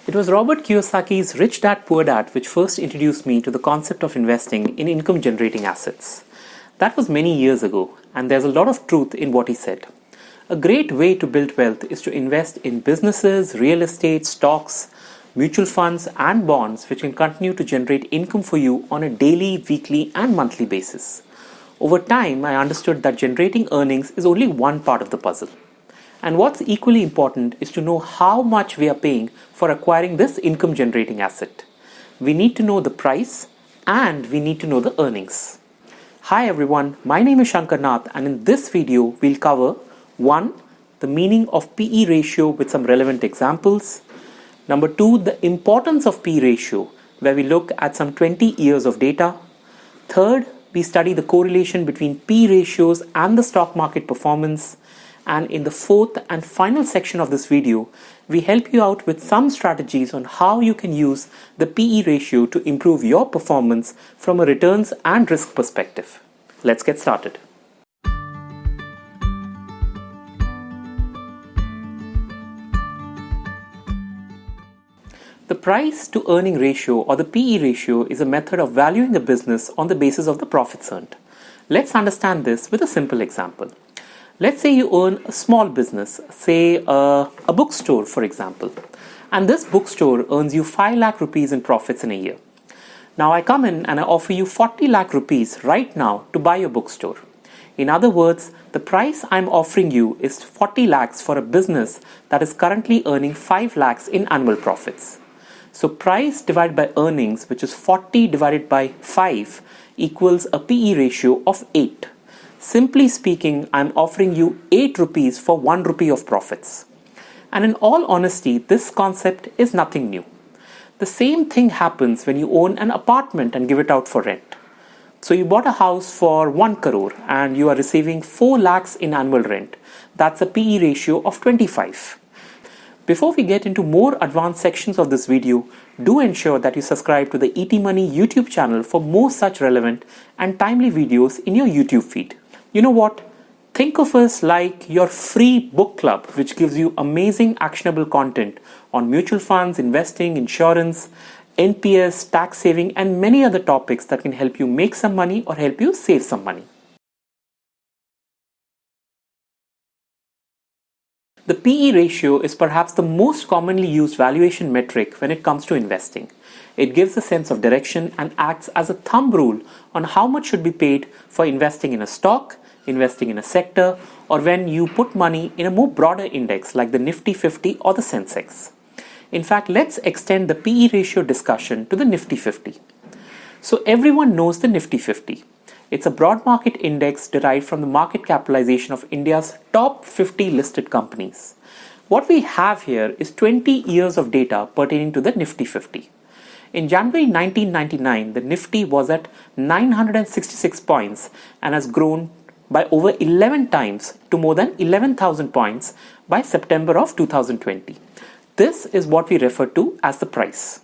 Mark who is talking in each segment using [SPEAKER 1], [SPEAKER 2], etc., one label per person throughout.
[SPEAKER 1] It was Robert Kiyosaki's Rich Dad Poor Dad which first introduced me to the concept of investing in income-generating assets. That was many years ago, and there's a lot of truth in what he said. A great way to build wealth is to invest in businesses, real estate, stocks, mutual funds, and bonds which can continue to generate income for you on a daily, weekly, and monthly basis. Over time, I understood that generating earnings is only one part of the puzzle. And what's equally important is to know how much we are paying for acquiring this income generating asset. We need to know the price and we need to know the earnings. Hi everyone, my name is Shankar Nath, and in this video we'll cover 1. The meaning of PE ratio with some relevant examples. Number 2. The importance of PE ratio, where we look at some 20 years of data. Third, we study the correlation between PE ratios and the stock market performance. And in the fourth and final section of this video, we help you out with some strategies on how you can use the PE ratio to improve your performance from a returns and risk perspective. Let's get started. The price to earning ratio, or the PE ratio, is a method of valuing a business on the basis of the profits earned. Let's understand this with a simple example. Let's say you own a small business, say a bookstore for example, and this bookstore earns you 5 lakh rupees in profits in a year. Now I come in and I offer you 40 lakh rupees right now to buy your bookstore. In other words, the price I'm offering you is 40 lakhs for a business that is currently earning 5 lakhs in annual profits. So price divided by earnings, which is 40 divided by 5, equals a PE ratio of 8. Simply speaking, I'm offering you 8 rupees for 1 rupee of profits. And in all honesty, this concept is nothing new. The same thing happens when you own an apartment and give it out for rent. So you bought a house for 1 crore and you are receiving 4 lakhs in annual rent. That's a PE ratio of 25. Before we get into more advanced sections of this video, do ensure that you subscribe to the ETMONEY YouTube channel for more such relevant and timely videos in your YouTube feed. You know what? Think of us like your free book club, which gives you amazing actionable content on mutual funds, investing, insurance, NPS, tax saving, and many other topics that can help you make some money or help you save some money. The PE ratio is perhaps the most commonly used valuation metric when it comes to investing. It gives a sense of direction and acts as a thumb rule on how much should be paid for investing in a stock, investing in a sector, or when you put money in a more broader index like the Nifty 50 or the Sensex. In fact, let's extend the PE ratio discussion to the Nifty 50. So everyone knows the Nifty 50. It's a broad market index derived from the market capitalization of India's top 50 listed companies. What we have here is 20 years of data pertaining to the Nifty 50. In January 1999, the Nifty was at 966 points and has grown by over 11 times to more than 11,000 points by September of 2020. This is what we refer to as the price.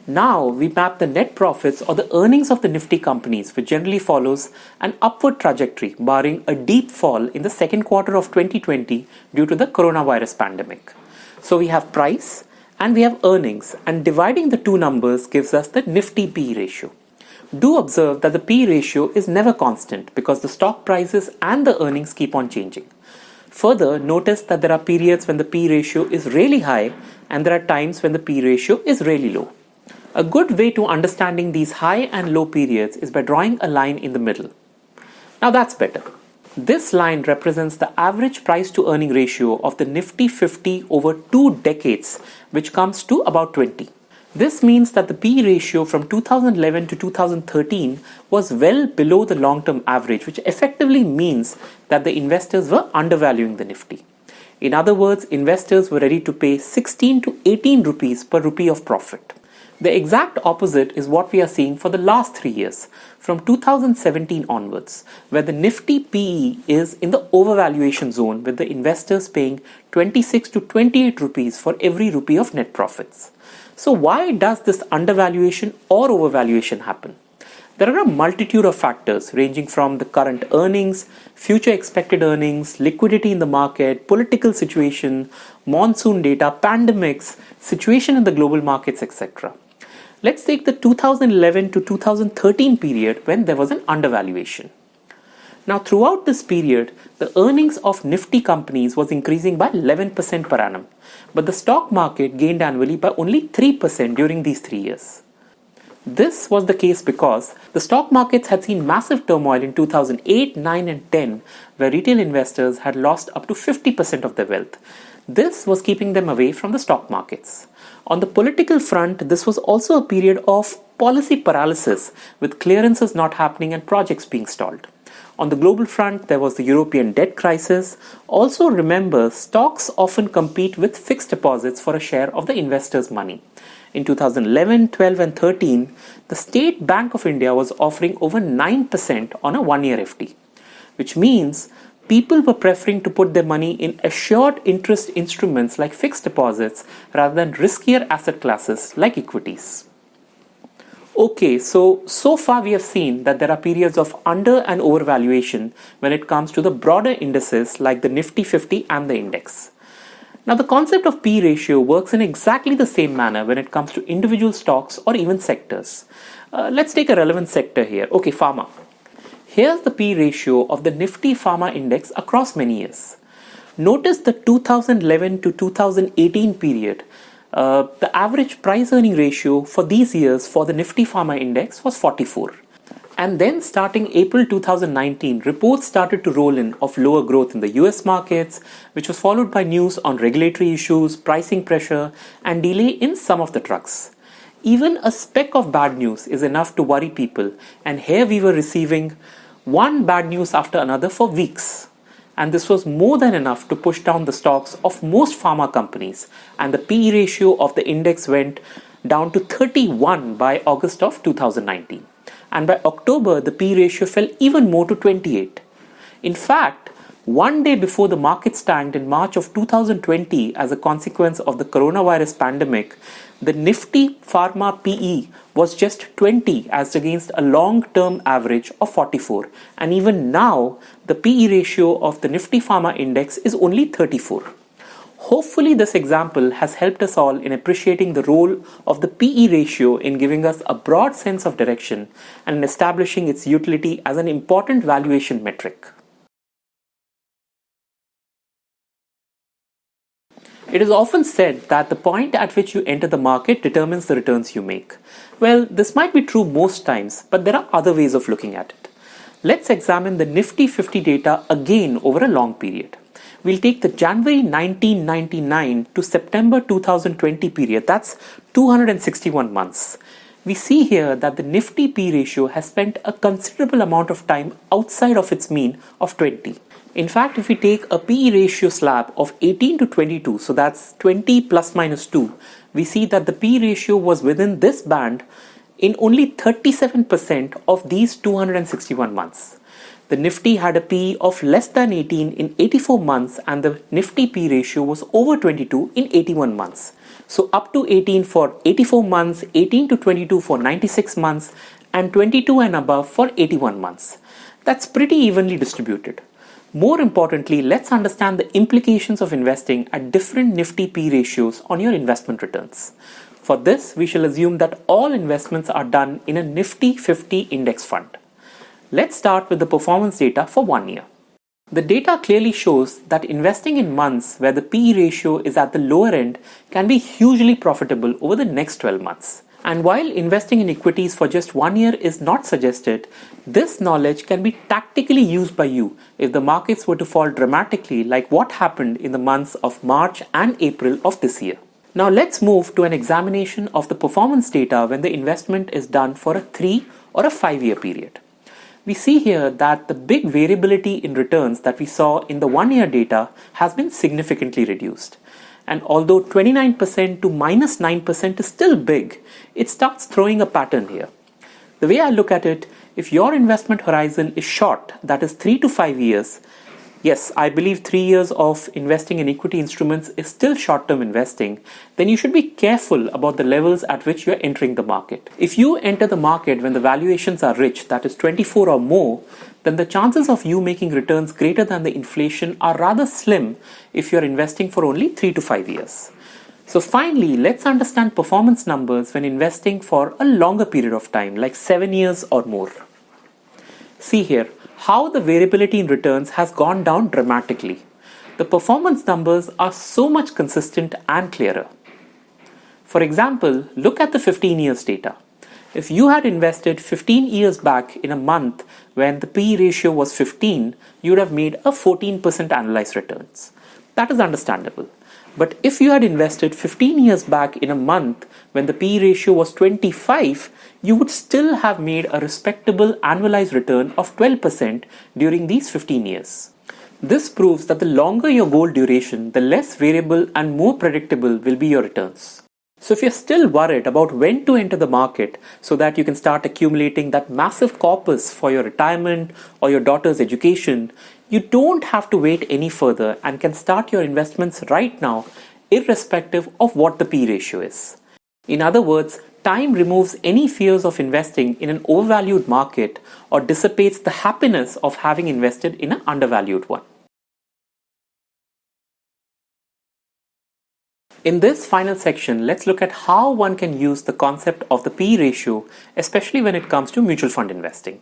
[SPEAKER 1] Now we map the net profits or the earnings of the Nifty companies, which generally follows an upward trajectory barring a deep fall in the second quarter of 2020 due to the coronavirus pandemic. So we have price and we have earnings, and dividing the two numbers gives us the Nifty PE ratio. Do observe that the PE ratio is never constant because the stock prices and the earnings keep on changing. Further, notice that there are periods when the PE ratio is really high and there are times when the PE ratio is really low. A good way to understanding these high and low periods is by drawing a line in the middle. Now that's better. This line represents the average price to earning ratio of the Nifty 50 over 2 decades, which comes to about 20. This means that the PE ratio from 2011 to 2013 was well below the long-term average, which effectively means that the investors were undervaluing the Nifty. In other words, investors were ready to pay 16 to 18 rupees per rupee of profit. The exact opposite is what we are seeing for the last 3 years, from 2017 onwards, where the Nifty PE is in the overvaluation zone with the investors paying 26 to 28 rupees for every rupee of net profits. So why does this undervaluation or overvaluation happen? There are a multitude of factors ranging from the current earnings, future expected earnings, liquidity in the market, political situation, monsoon data, pandemics, situation in the global markets, etc. Let's take the 2011 to 2013 period when there was an undervaluation. Now, throughout this period, the earnings of Nifty companies was increasing by 11% per annum, but the stock market gained annually by only 3% during these 3 years. This was the case because the stock markets had seen massive turmoil in 2008, 9 and 10, where retail investors had lost up to 50% of their wealth. This was keeping them away from the stock markets. On the political front, this was also a period of policy paralysis, with clearances not happening and projects being stalled. On the global front, there was the European debt crisis. Also remember, stocks often compete with fixed deposits for a share of the investors' money. In 2011, 12 and 13, the State Bank of India was offering over 9% on a one-year FD, which means people were preferring to put their money in assured interest instruments like fixed deposits rather than riskier asset classes like equities. Okay, so far we have seen that there are periods of under and overvaluation when it comes to the broader indices like the Nifty 50 and the index. Now, the concept of P ratio works in exactly the same manner when it comes to individual stocks or even sectors. Let's take a relevant sector here. Okay, pharma. Here's the P ratio of the Nifty Pharma Index across many years. Notice the 2011 to 2018 period. The average price earning ratio for these years for the Nifty Pharma Index was 44. And then starting April 2019, reports started to roll in of lower growth in the US markets, which was followed by news on regulatory issues, pricing pressure, and delay in some of the drugs. Even a speck of bad news is enough to worry people, and here we were receiving one bad news after another for weeks. And this was more than enough to push down the stocks of most pharma companies, and the PE ratio of the index went down to 31 by August of 2019. And by October, the P ratio fell even more to 28. In fact, one day before the market tanked in March of 2020 as a consequence of the coronavirus pandemic, the Nifty Pharma PE was just 20 as against a long-term average of 44. And even now, the PE ratio of the Nifty Pharma Index is only 34. Hopefully, this example has helped us all in appreciating the role of the PE ratio in giving us a broad sense of direction and in establishing its utility as an important valuation metric. It is often said that the point at which you enter the market determines the returns you make. Well, this might be true most times, but there are other ways of looking at it. Let's examine the Nifty 50 data again over a long period. We'll take the January 1999 to September 2020 period, that's 261 months. We see here that the Nifty P ratio has spent a considerable amount of time outside of its mean of 20. In fact, if we take a PE ratio slab of 18 to 22, so that's 20 plus minus 2, we see that the P ratio was within this band in only 37% of these 261 months. The Nifty had a PE of less than 18 in 84 months and the Nifty P ratio was over 22 in 81 months. So up to 18 for 84 months, 18 to 22 for 96 months, and 22 and above for 81 months. That's pretty evenly distributed. More importantly, let's understand the implications of investing at different Nifty P ratios on your investment returns. For this, we shall assume that all investments are done in a Nifty 50 index fund. Let's start with the performance data for 1 year. The data clearly shows that investing in months where the PE ratio is at the lower end can be hugely profitable over the next 12 months. And while investing in equities for just 1 year is not suggested, this knowledge can be tactically used by you if the markets were to fall dramatically like what happened in the months of March and April of this year. Now let's move to an examination of the performance data when the investment is done for a 3 or a 5 year period. We see here that the big variability in returns that we saw in the 1 year data has been significantly reduced. And although 29% to minus 9% is still big, it starts throwing a pattern here. The way I look at it, if your investment horizon is short, that is 3 to 5 years, Yes, I believe 3 years of investing in equity instruments is still short-term investing. Then you should be careful about the levels at which you are entering the market. If you enter the market when the valuations are rich, that is 24 or more, then the chances of you making returns greater than the inflation are rather slim if you are investing for only 3 to 5 years. So finally, let's understand performance numbers when investing for a longer period of time, like 7 years or more. See here how the variability in returns has gone down dramatically. The performance numbers are so much consistent and clearer. For example, look at the 15 years data. If you had invested 15 years back in a month when the PE ratio was 15, you would have made a 14% annualized returns. That is understandable. But if you had invested 15 years back in a month when the PE ratio was 25, you would still have made a respectable annualized return of 12% during these 15 years. This proves that the longer your gold duration, the less variable and more predictable will be your returns. So if you're still worried about when to enter the market so that you can start accumulating that massive corpus for your retirement or your daughter's education, you don't have to wait any further and can start your investments right now, irrespective of what the P ratio is. In other words, time removes any fears of investing in an overvalued market or dissipates the happiness of having invested in an undervalued one. In this final section, let's look at how one can use the concept of the P ratio, especially when it comes to mutual fund investing.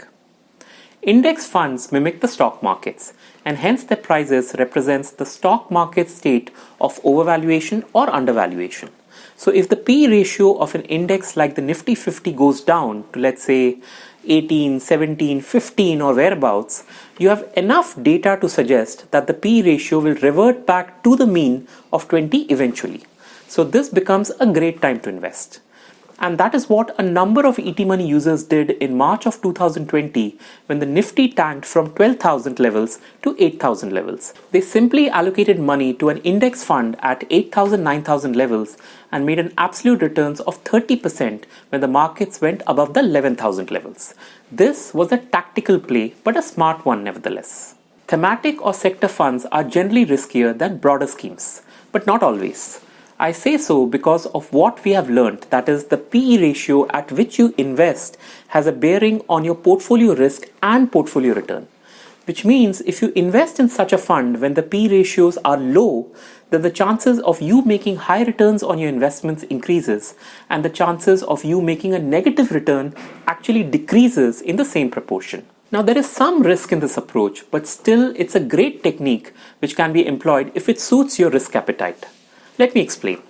[SPEAKER 1] Index funds mimic the stock markets, and hence their prices represents the stock market state of overvaluation or undervaluation. So if the P ratio of an index like the Nifty 50 goes down to, let's say, 18, 17, 15 or whereabouts, you have enough data to suggest that the P ratio will revert back to the mean of 20 eventually. So this becomes a great time to invest. And that is what a number of ETMONEY users did in March of 2020 when the Nifty tanked from 12,000 levels to 8,000 levels. They simply allocated money to an index fund at 8,000, 9,000 levels and made an absolute returns of 30% when the markets went above the 11,000 levels. This was a tactical play, but a smart one nevertheless. Thematic or sector funds are generally riskier than broader schemes, but not always. I say so because of what we have learned, that is, the PE ratio at which you invest has a bearing on your portfolio risk and portfolio return. Which means if you invest in such a fund when the PE ratios are low, then the chances of you making high returns on your investments increases, and the chances of you making a negative return actually decreases in the same proportion. Now there is some risk in this approach, but still it's a great technique which can be employed if it suits your risk appetite. Let me explain.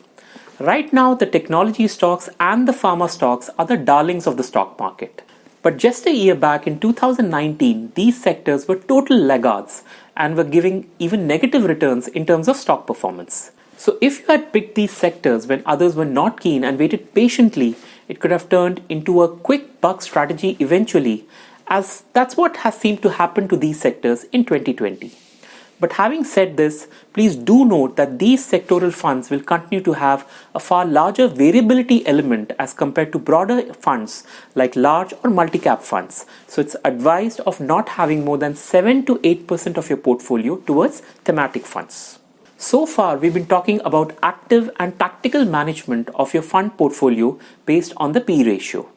[SPEAKER 1] Right now, the technology stocks and the pharma stocks are the darlings of the stock market. But just a year back in 2019, these sectors were total laggards and were giving even negative returns in terms of stock performance. So if you had picked these sectors when others were not keen and waited patiently, it could have turned into a quick buck strategy eventually, as that's what has seemed to happen to these sectors in 2020. But having said this, please do note that these sectoral funds will continue to have a far larger variability element as compared to broader funds like large or multi-cap funds. So it's advised of not having more than 7 to 8% of your portfolio towards thematic funds. So far, we've been talking about active and tactical management of your fund portfolio based on the P ratio.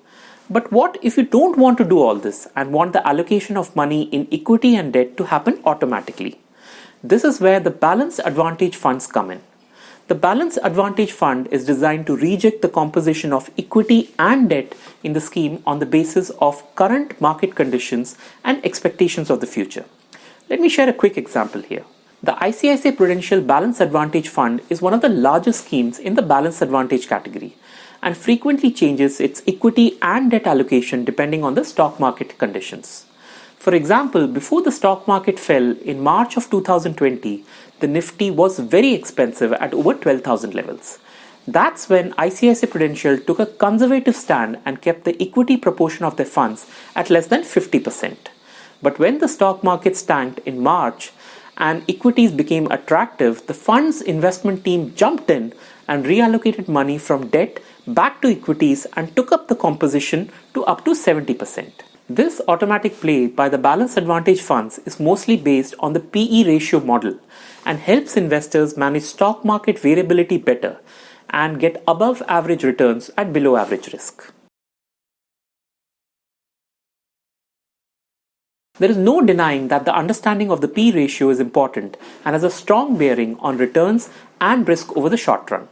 [SPEAKER 1] But what if you don't want to do all this and want the allocation of money in equity and debt to happen automatically? This is where the balanced advantage funds come in. The balanced advantage fund is designed to reject the composition of equity and debt in the scheme on the basis of current market conditions and expectations of the future. Let me share a quick example here. The ICICI Prudential Balanced Advantage Fund is one of the largest schemes in the balanced advantage category and frequently changes its equity and debt allocation depending on the stock market conditions. For example, before the stock market fell in March of 2020, the Nifty was very expensive at over 12,000 levels. That's when ICICI Prudential took a conservative stand and kept the equity proportion of their funds at less than 50%. But when the stock market tanked in March and equities became attractive, the fund's investment team jumped in and reallocated money from debt back to equities and took up the composition to up to 70%. This automatic play by the balanced advantage funds is mostly based on the PE ratio model and helps investors manage stock market variability better and get above average returns at below average risk. There is no denying that the understanding of the P ratio is important and has a strong bearing on returns and risk over the short run.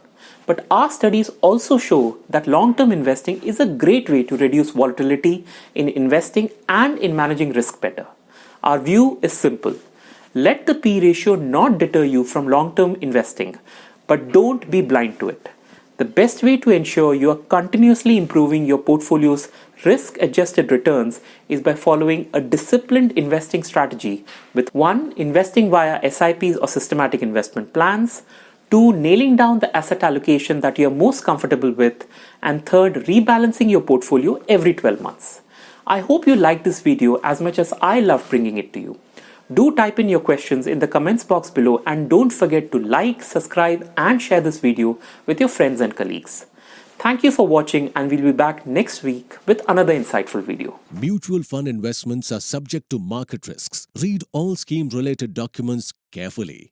[SPEAKER 1] But our studies also show that long-term investing is a great way to reduce volatility in investing and in managing risk better. Our view is simple. Let the P ratio not deter you from long-term investing, but don't be blind to it. The best way to ensure you are continuously improving your portfolio's risk-adjusted returns is by following a disciplined investing strategy with 1. Investing via SIPs or systematic investment plans, 2. Nailing down the asset allocation that you are most comfortable with, and 3rd, rebalancing your portfolio every 12 months. I hope you liked this video as much as I love bringing it to you. Do type in your questions in the comments box below and don't forget to like, subscribe and share this video with your friends and colleagues. Thank you for watching and we'll be back next week with another insightful video.
[SPEAKER 2] Mutual fund investments are subject to market risks. Read all scheme-related documents carefully.